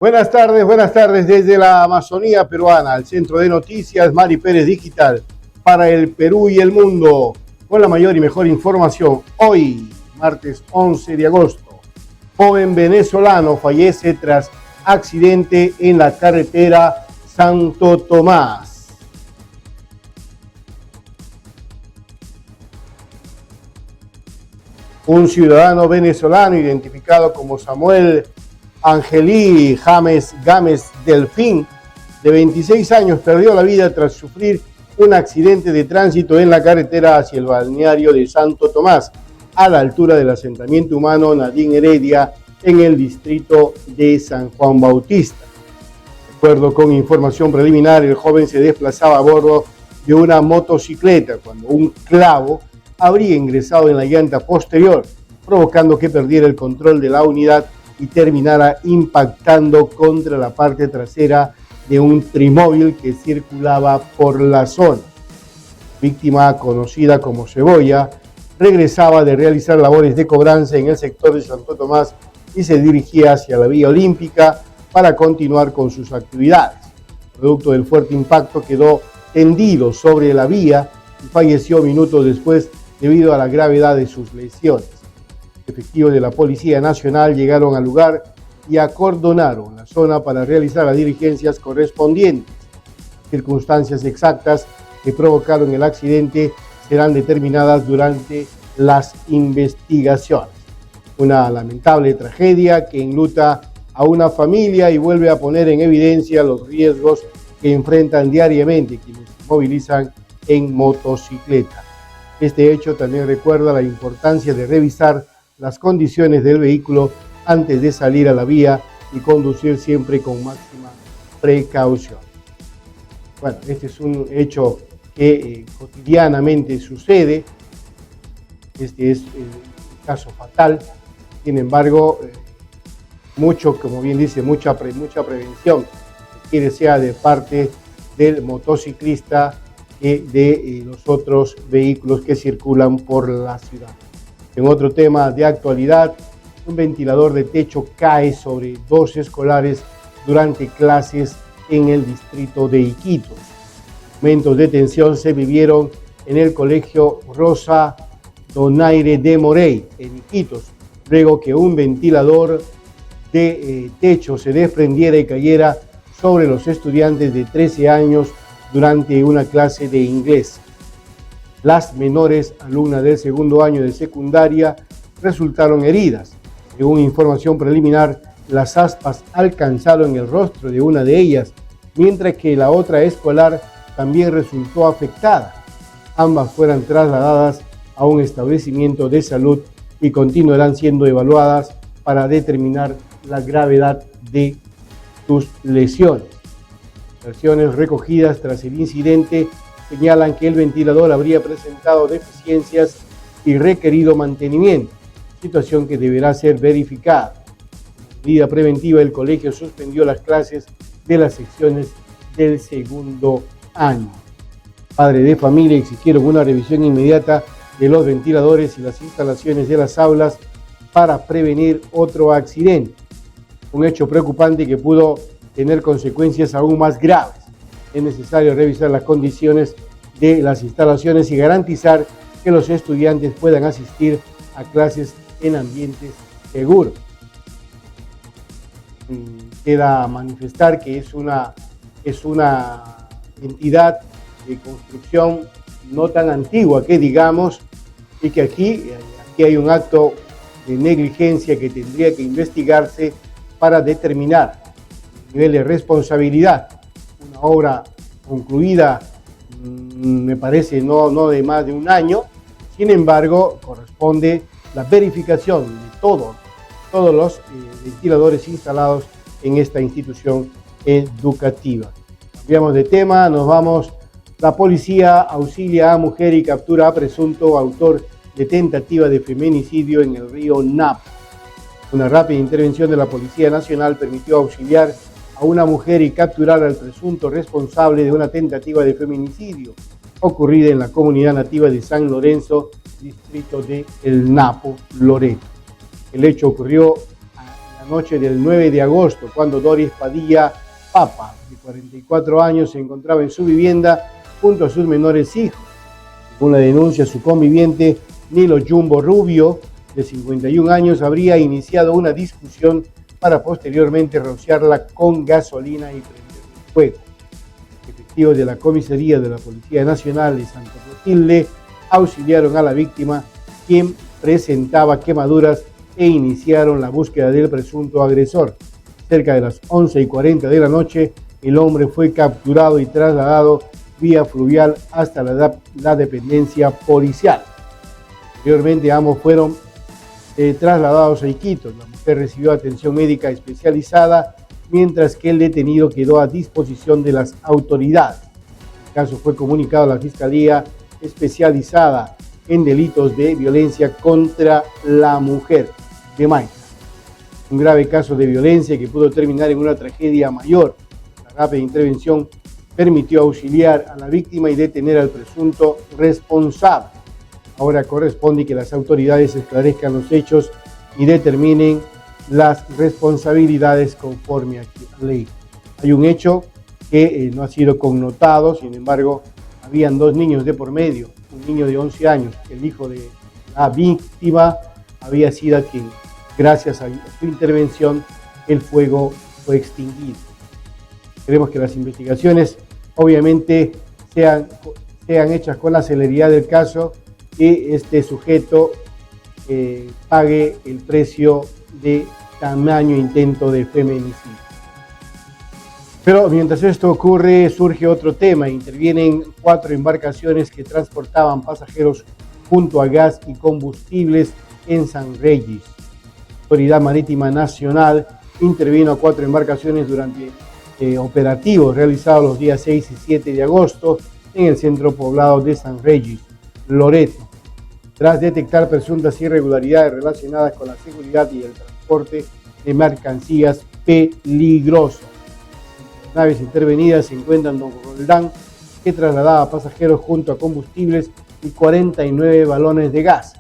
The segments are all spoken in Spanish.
Buenas tardes desde la Amazonía peruana, al centro de noticias Mari Pérez Digital, para el Perú y el mundo, con la mayor y mejor información. Hoy, martes 11 de agosto, joven venezolano fallece tras accidente en la carretera Santo Tomás. Un ciudadano venezolano identificado como Samuel Angelí Gámez Delfín, de 26 años, perdió la vida tras sufrir un accidente de tránsito en la carretera hacia el balneario de Santo Tomás, a la altura del asentamiento humano Nadine Heredia, en el distrito de San Juan Bautista. De acuerdo con información preliminar, el joven se desplazaba a bordo de una motocicleta cuando un clavo habría ingresado en la llanta posterior, provocando que perdiera el control de la unidad y terminara impactando contra la parte trasera de un trimóvil que circulaba por la zona. Víctima, conocida como Cebolla, regresaba de realizar labores de cobranza en el sector de Santo Tomás y se dirigía hacia la Vía Olímpica para continuar con sus actividades. Producto del fuerte impacto, quedó tendido sobre la vía y falleció minutos después debido a la gravedad de sus lesiones. Efectivos de la Policía Nacional llegaron al lugar y acordonaron la zona para realizar las diligencias correspondientes. Las circunstancias exactas que provocaron el accidente serán determinadas durante las investigaciones. Una lamentable tragedia que enluta a una familia y vuelve a poner en evidencia los riesgos que enfrentan diariamente quienes se movilizan en motocicleta. Este hecho también recuerda la importancia de revisar las condiciones del vehículo antes de salir a la vía y conducir siempre con máxima precaución. Bueno, este es un hecho que cotidianamente sucede. Este es un caso fatal. Sin embargo, como bien dice, mucha prevención que sea de parte del motociclista que de los otros vehículos que circulan por la ciudad. En otro tema de actualidad, un ventilador de techo cae sobre dos escolares durante clases en el distrito de Iquitos. Momentos de tensión se vivieron en el colegio Rosa Donaire de Morey, en Iquitos, luego que un ventilador de techo se desprendiera y cayera sobre los estudiantes de 13 años durante una clase de inglés. Las menores alumnas del segundo año de secundaria resultaron heridas. Según información preliminar, las aspas alcanzaron el rostro de una de ellas, mientras que la otra escolar también resultó afectada. Ambas fueron trasladadas a un establecimiento de salud y continuarán siendo evaluadas para determinar la gravedad de sus lesiones. Versiones recogidas tras el incidente señalan que el ventilador habría presentado deficiencias y requerido mantenimiento, situación que deberá ser verificada. Como medida preventiva, el colegio suspendió las clases de las secciones del segundo año. Padres de familia exigieron una revisión inmediata de los ventiladores y las instalaciones de las aulas para prevenir otro accidente. Un hecho preocupante que pudo tener consecuencias aún más graves. Es necesario revisar las condiciones de las instalaciones y garantizar que los estudiantes puedan asistir a clases en ambientes seguros. Queda manifestar que es una entidad de construcción no tan antigua que digamos, y que aquí hay un acto de negligencia que tendría que investigarse para determinar el nivel de responsabilidad. Una obra concluida, me parece, no de más de un año. Sin embargo, corresponde la verificación de todos los ventiladores instalados en esta institución educativa. Cambiamos de tema, nos vamos. La policía auxilia a mujer y captura a presunto autor de tentativa de feminicidio en el río Napo. Una rápida intervención de la Policía Nacional permitió auxiliar a una mujer y capturar al presunto responsable de una tentativa de feminicidio ocurrida en la comunidad nativa de San Lorenzo, distrito de El Napo, Loreto. El hecho ocurrió a la noche del 9 de agosto, cuando Doris Padilla Papa, de 44 años, se encontraba en su vivienda junto a sus menores hijos. Según la denuncia, su conviviente Nilo Jumbo Rubio, de 51 años, habría iniciado una discusión para posteriormente rociarla con gasolina y prenderle fuego. Efectivos de la comisaría de la Policía Nacional de Santa Clotilde auxiliaron a la víctima, quien presentaba quemaduras, e iniciaron la búsqueda del presunto agresor. Cerca de las 11:40 de la noche, el hombre fue capturado y trasladado vía fluvial hasta la dependencia policial. Posteriormente, ambos fueron trasladados a Iquitos. La mujer recibió atención médica especializada, mientras que el detenido quedó a disposición de las autoridades. El caso fue comunicado a la Fiscalía Especializada en Delitos de Violencia contra la Mujer de Maica. Un grave caso de violencia que pudo terminar en una tragedia mayor. La rápida intervención permitió auxiliar a la víctima y detener al presunto responsable. Ahora corresponde que las autoridades esclarezcan los hechos y determinen las responsabilidades conforme a la ley. Hay un hecho que no ha sido connotado, sin embargo, habían dos niños de por medio, un niño de 11 años, el hijo de la víctima, había sido quien, gracias a su intervención, el fuego fue extinguido. Queremos que las investigaciones, obviamente, sean hechas con la celeridad del caso y este sujeto pague el precio de tamaño intento de feminicidio. Pero mientras esto ocurre, surge otro tema. Intervienen 4 embarcaciones que transportaban pasajeros junto a gas y combustibles en San Regis. La Autoridad Marítima Nacional intervino a 4 embarcaciones durante operativos realizados los días 6 y 7 de agosto en el centro poblado de San Regis, Loreto, tras detectar presuntas irregularidades relacionadas con la seguridad y el transporte de mercancías peligrosas. Las naves intervenidas se encuentran Don Roldán, que trasladaba pasajeros junto a combustibles y 49 balones de gas.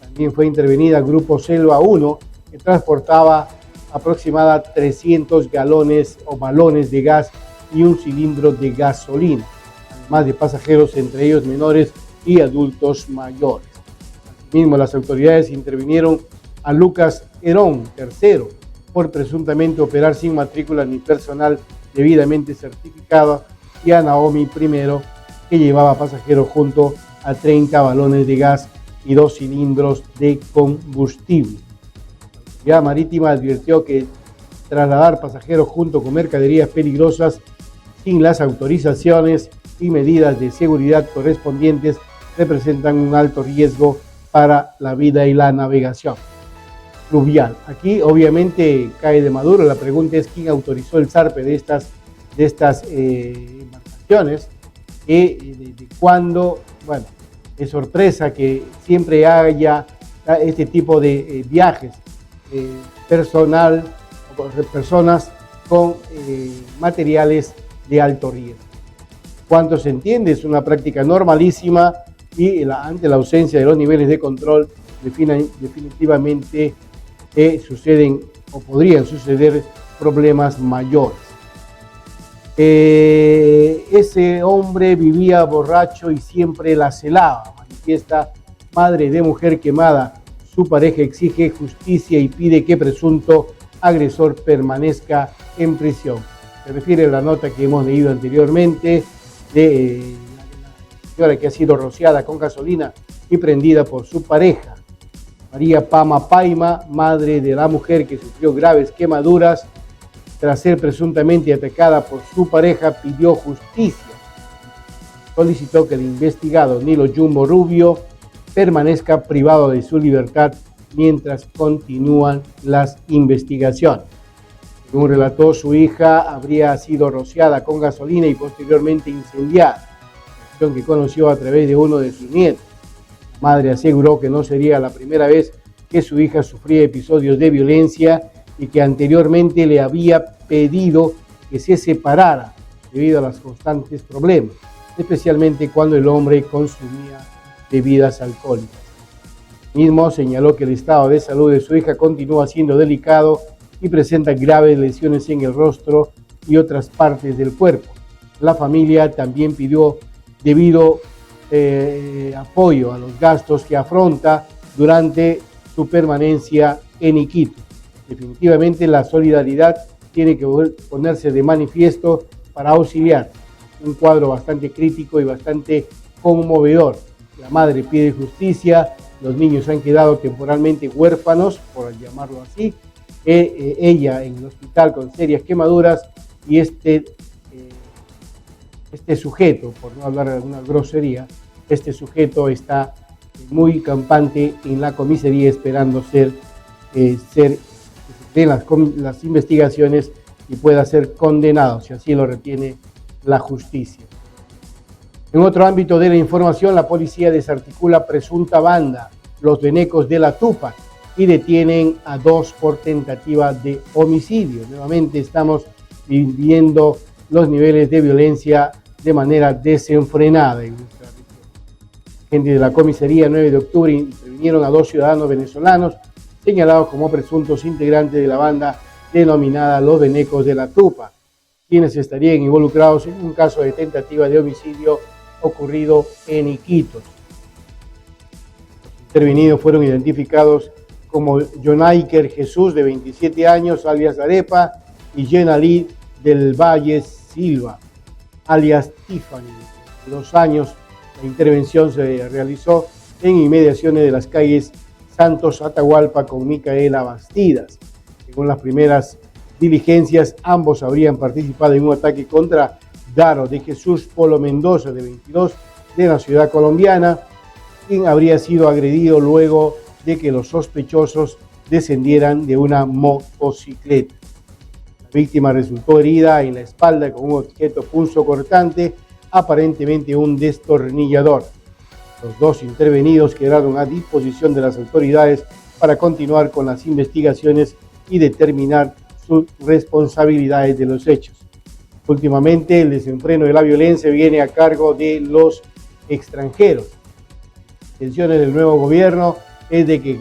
También fue intervenida Grupo Selva 1, que transportaba aproximadamente 300 galones o balones de gas y un cilindro de gasolina, además de pasajeros, entre ellos menores y adultos mayores. Asimismo, las autoridades intervinieron a Lucas Herón, tercero, por presuntamente operar sin matrícula ni personal debidamente certificado, y a Naomi I, que llevaba pasajeros junto a 30 balones de gas y 2 cilindros de combustible. La Autoridad Marítima advirtió que trasladar pasajeros junto con mercaderías peligrosas sin las autorizaciones y medidas de seguridad correspondientes representan un alto riesgo para la vida y la navegación fluvial. Aquí obviamente cae de maduro. La pregunta es quién autorizó el zarpe de estas embarcaciones, de cuándo. Bueno, es sorpresa que siempre haya este tipo de viajes, personas con materiales de alto riesgo. Cuanto se entiende, es una práctica normalísima y ante la ausencia de los niveles de control, definitivamente suceden o podrían suceder problemas mayores. Ese hombre vivía borracho y siempre la celaba, manifiesta madre de mujer quemada. Su pareja exige justicia y pide que presunto agresor permanezca en prisión. Se refiere a la nota que hemos leído anteriormente de la señora que ha sido rociada con gasolina y prendida por su pareja. María Pama Paima, madre de la mujer que sufrió graves quemaduras tras ser presuntamente atacada por su pareja, pidió justicia. Solicitó que el investigado Nilo Jumbo Rubio permanezca privado de su libertad mientras continúan las investigaciones. Según relató, su hija habría sido rociada con gasolina y posteriormente incendiada, acción que conoció a través de uno de sus nietos. La madre aseguró que no sería la primera vez que su hija sufría episodios de violencia y que anteriormente le había pedido que se separara debido a los constantes problemas, especialmente cuando el hombre consumía bebidas alcohólicas. Mismo señaló que el estado de salud de su hija continúa siendo delicado y presenta graves lesiones en el rostro y otras partes del cuerpo. La familia también pidió debido apoyo a los gastos que afronta durante su permanencia en Iquitos. Definitivamente la solidaridad tiene que ponerse de manifiesto para auxiliar. Un cuadro bastante crítico y bastante conmovedor. La madre pide justicia, los niños han quedado temporalmente huérfanos, por llamarlo así, ella en el hospital con serias quemaduras y este sujeto, por no hablar de alguna grosería, este sujeto está muy campante en la comisaría esperando ser de las investigaciones y pueda ser condenado, si así lo retiene la justicia. En otro ámbito de la información, la policía desarticula presunta banda, los venecos de la Tupac, y detienen a 2 por tentativa de homicidio. Nuevamente estamos viviendo los niveles de violencia de manera desenfrenada en nuestra región. Agentes de la comisaría 9 de octubre intervinieron a 2 ciudadanos venezolanos señalados como presuntos integrantes de la banda denominada Los Venecos de la Tupac, quienes estarían involucrados en un caso de tentativa de homicidio ocurrido en Iquitos. Los intervenidos fueron identificados como Jonaiker Jesús, de 27 años, alias Arepa, y Yenalí del Valle Silva, alias Tiffany, de 2 años. La intervención se realizó en inmediaciones de las calles Santos Atahualpa con Micaela Bastidas. Según las primeras diligencias, ambos habrían participado en un ataque contra Daro de Jesús Polo Mendoza, de 22, de la ciudad colombiana, quien habría sido agredido luego de que los sospechosos descendieran de una motocicleta. La víctima resultó herida en la espalda con un objeto punzocortante, aparentemente un destornillador. Los 2 intervenidos quedaron a disposición de las autoridades para continuar con las investigaciones y determinar sus responsabilidades de los hechos. Últimamente, el desenfreno de la violencia viene a cargo de los extranjeros. Las intenciones del nuevo gobierno es de que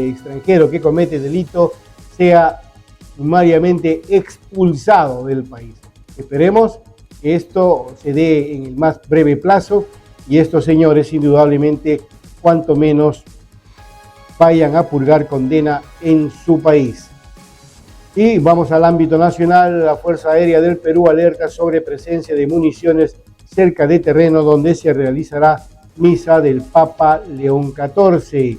extranjero que comete delito sea sumariamente expulsado del país. Esperemos que esto se dé en el más breve plazo y estos señores indudablemente cuanto menos vayan a purgar condena en su país. Y vamos al ámbito nacional. La Fuerza Aérea del Perú alerta sobre presencia de municiones cerca de terreno donde se realizará misa del Papa León XIV.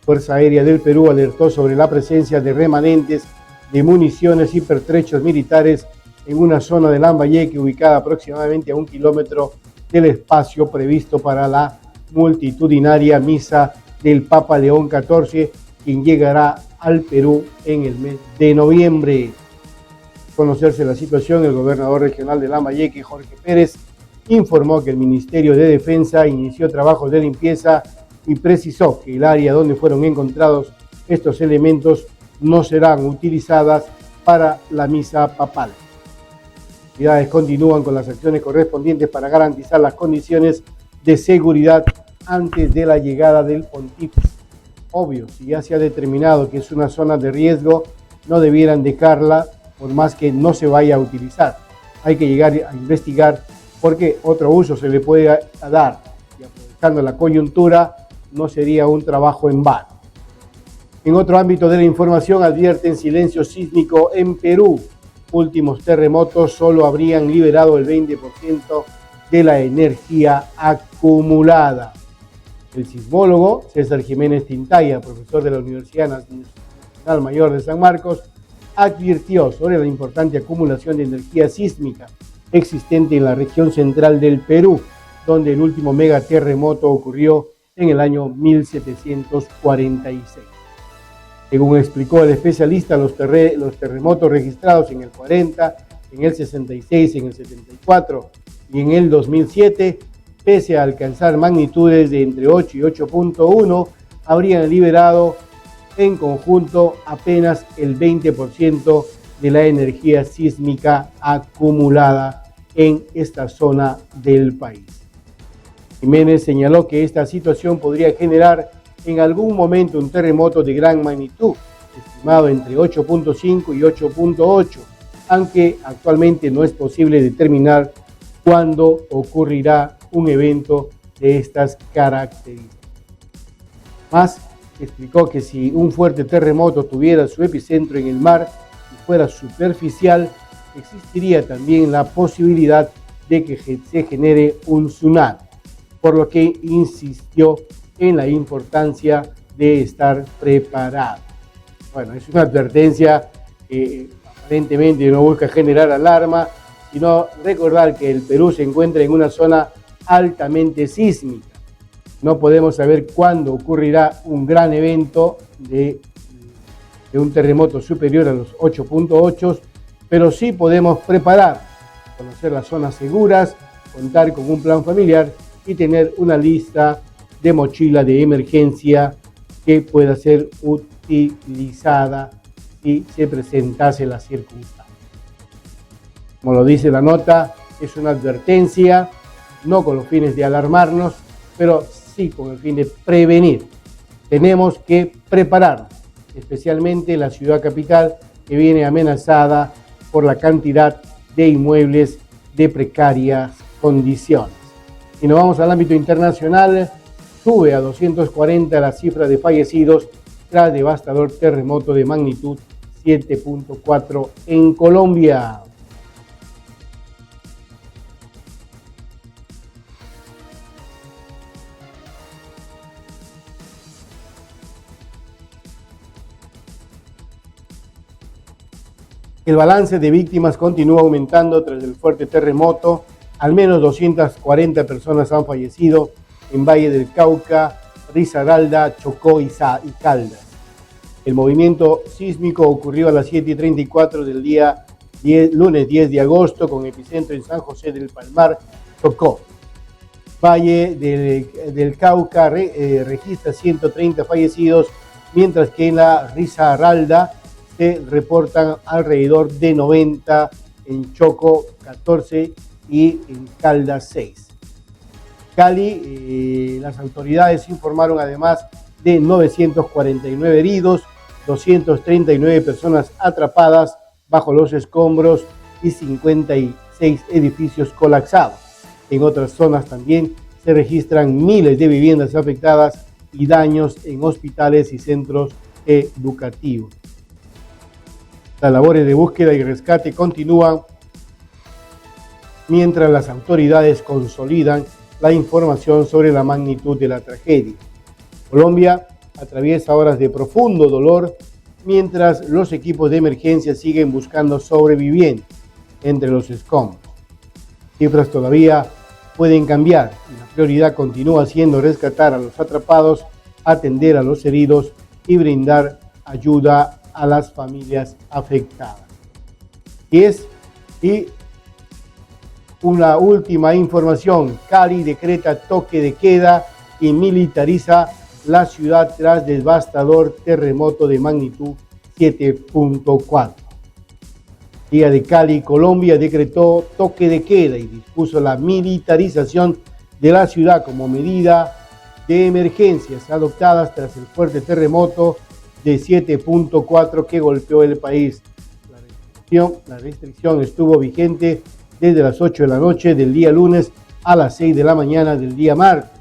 Fuerza Aérea del Perú alertó sobre la presencia de remanentes de municiones y pertrechos militares en una zona de Lambayeque ubicada aproximadamente a 1 kilómetro del espacio previsto para la multitudinaria misa del Papa León XIV, quien llegará al Perú en el mes de noviembre. Al conocerse la situación, el gobernador regional de Lambayeque, Jorge Pérez, informó que el Ministerio de Defensa inició trabajos de limpieza y precisó que el área donde fueron encontrados estos elementos no serán utilizadas para la misa papal. Las autoridades continúan con las acciones correspondientes para garantizar las condiciones de seguridad antes de la llegada del pontífice. Obvio, si ya se ha determinado que es una zona de riesgo, no debieran dejarla por más que no se vaya a utilizar. Hay que llegar a investigar porque otro uso se le puede dar y aprovechando la coyuntura no sería un trabajo en vano. En otro ámbito de la información, advierten silencio sísmico en Perú. Últimos terremotos solo habrían liberado el 20% de la energía acumulada. El sismólogo César Jiménez Tintaya, profesor de la Universidad Nacional Mayor de San Marcos, advirtió sobre la importante acumulación de energía sísmica existente en la región central del Perú, donde el último megaterremoto ocurrió en el año 1746. Según explicó el especialista, los terremotos registrados en el 40, en el 66, en el 74 y en el 2007, pese a alcanzar magnitudes de entre 8 y 8.1, habrían liberado en conjunto apenas el 20% de la energía sísmica acumulada en esta zona del país. Jiménez señaló que esta situación podría generar en algún momento un terremoto de gran magnitud, estimado entre 8.5 y 8.8, aunque actualmente no es posible determinar cuándo ocurrirá un evento de estas características. Más explicó que si un fuerte terremoto tuviera su epicentro en el mar y fuera superficial, existiría también la posibilidad de que se genere un tsunami, por lo que insistió en la importancia de estar preparado. Bueno, es una advertencia que aparentemente no busca generar alarma, sino recordar que el Perú se encuentra en una zona altamente sísmica. No podemos saber cuándo ocurrirá un gran evento de un terremoto superior a los 8.8, pero sí podemos preparar, conocer las zonas seguras, contar con un plan familiar y tener una lista de mochila de emergencia que pueda ser utilizada si se presentase la circunstancia. Como lo dice la nota, es una advertencia, no con los fines de alarmarnos, pero sí con el fin de prevenir. Tenemos que prepararnos, especialmente la ciudad capital, que viene amenazada por la cantidad de inmuebles de precarias condiciones. Y nos vamos al ámbito internacional. Sube a 240 la cifra de fallecidos tras devastador terremoto de magnitud 7.4 en Colombia. El balance de víctimas continúa aumentando tras el fuerte terremoto. Al menos 240 personas han fallecido en Valle del Cauca, Risaralda, Chocó y Caldas. El movimiento sísmico ocurrió a las 7:34 del día lunes 10 de agosto con epicentro en San José del Palmar, Chocó. Valle del Cauca registra 130 fallecidos, mientras que en la Risaralda se reportan alrededor de 90, en Chocó 14 y en Caldas 6. Cali, las autoridades informaron además de 949 heridos, 239 personas atrapadas bajo los escombros y 56 edificios colapsados. En otras zonas también se registran miles de viviendas afectadas y daños en hospitales y centros educativos. Las labores de búsqueda y rescate continúan mientras las autoridades consolidan la información sobre la magnitud de la tragedia. Colombia atraviesa horas de profundo dolor mientras los equipos de emergencia siguen buscando sobrevivientes entre los escombros. Cifras todavía pueden cambiar y la prioridad continúa siendo rescatar a los atrapados, atender a los heridos y brindar ayuda a las familias afectadas. Y una última información: Cali decreta toque de queda y militariza la ciudad tras devastador terremoto de magnitud 7.4. Día de Cali, Colombia decretó toque de queda y dispuso la militarización de la ciudad como medida de emergencias adoptadas tras el fuerte terremoto de 7.4 que golpeó el país. La restricción estuvo vigente desde las 8 de la noche del día lunes a las 6 de la mañana del día martes,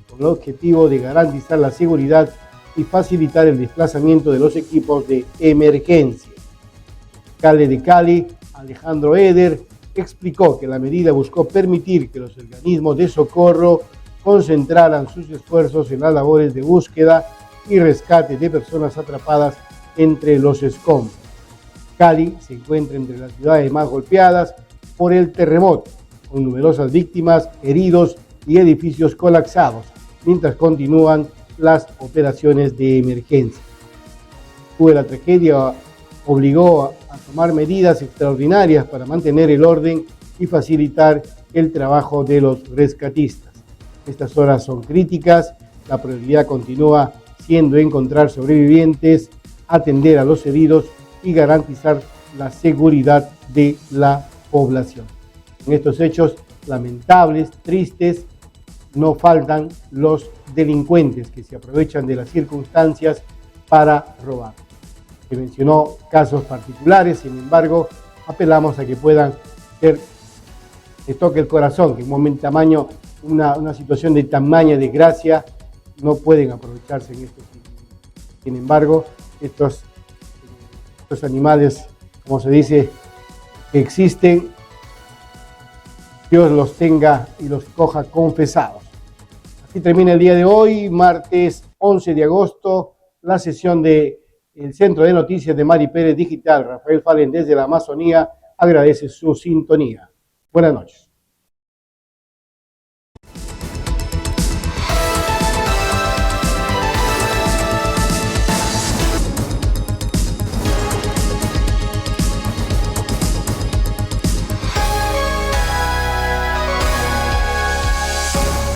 con el objetivo de garantizar la seguridad y facilitar el desplazamiento de los equipos de emergencia. El alcalde de Cali, Alejandro Eder, explicó que la medida buscó permitir que los organismos de socorro concentraran sus esfuerzos en las labores de búsqueda y rescate de personas atrapadas entre los escombros. Cali se encuentra entre las ciudades más golpeadas por el terremoto, con numerosas víctimas, heridos y edificios colapsados, mientras continúan las operaciones de emergencia. La tragedia obligó a tomar medidas extraordinarias para mantener el orden y facilitar el trabajo de los rescatistas. Estas horas son críticas, la prioridad continúa siendo encontrar sobrevivientes, atender a los heridos y garantizar la seguridad de la población. En estos hechos lamentables, tristes, no faltan los delincuentes que se aprovechan de las circunstancias para robar. Se mencionó casos particulares, sin embargo, apelamos a que puedan ser, les toque el corazón, que en un momento tamaño, una situación de tamaña desgracia, no pueden aprovecharse en esto. Sin embargo, estos animales, como se dice, que existen, Dios los tenga y los coja confesados. Así termina el día de hoy, martes 11 de agosto, la sesión del Centro de Noticias de Mari Pérez Digital. Rafael Fallen desde la Amazonía agradece su sintonía. Buenas noches.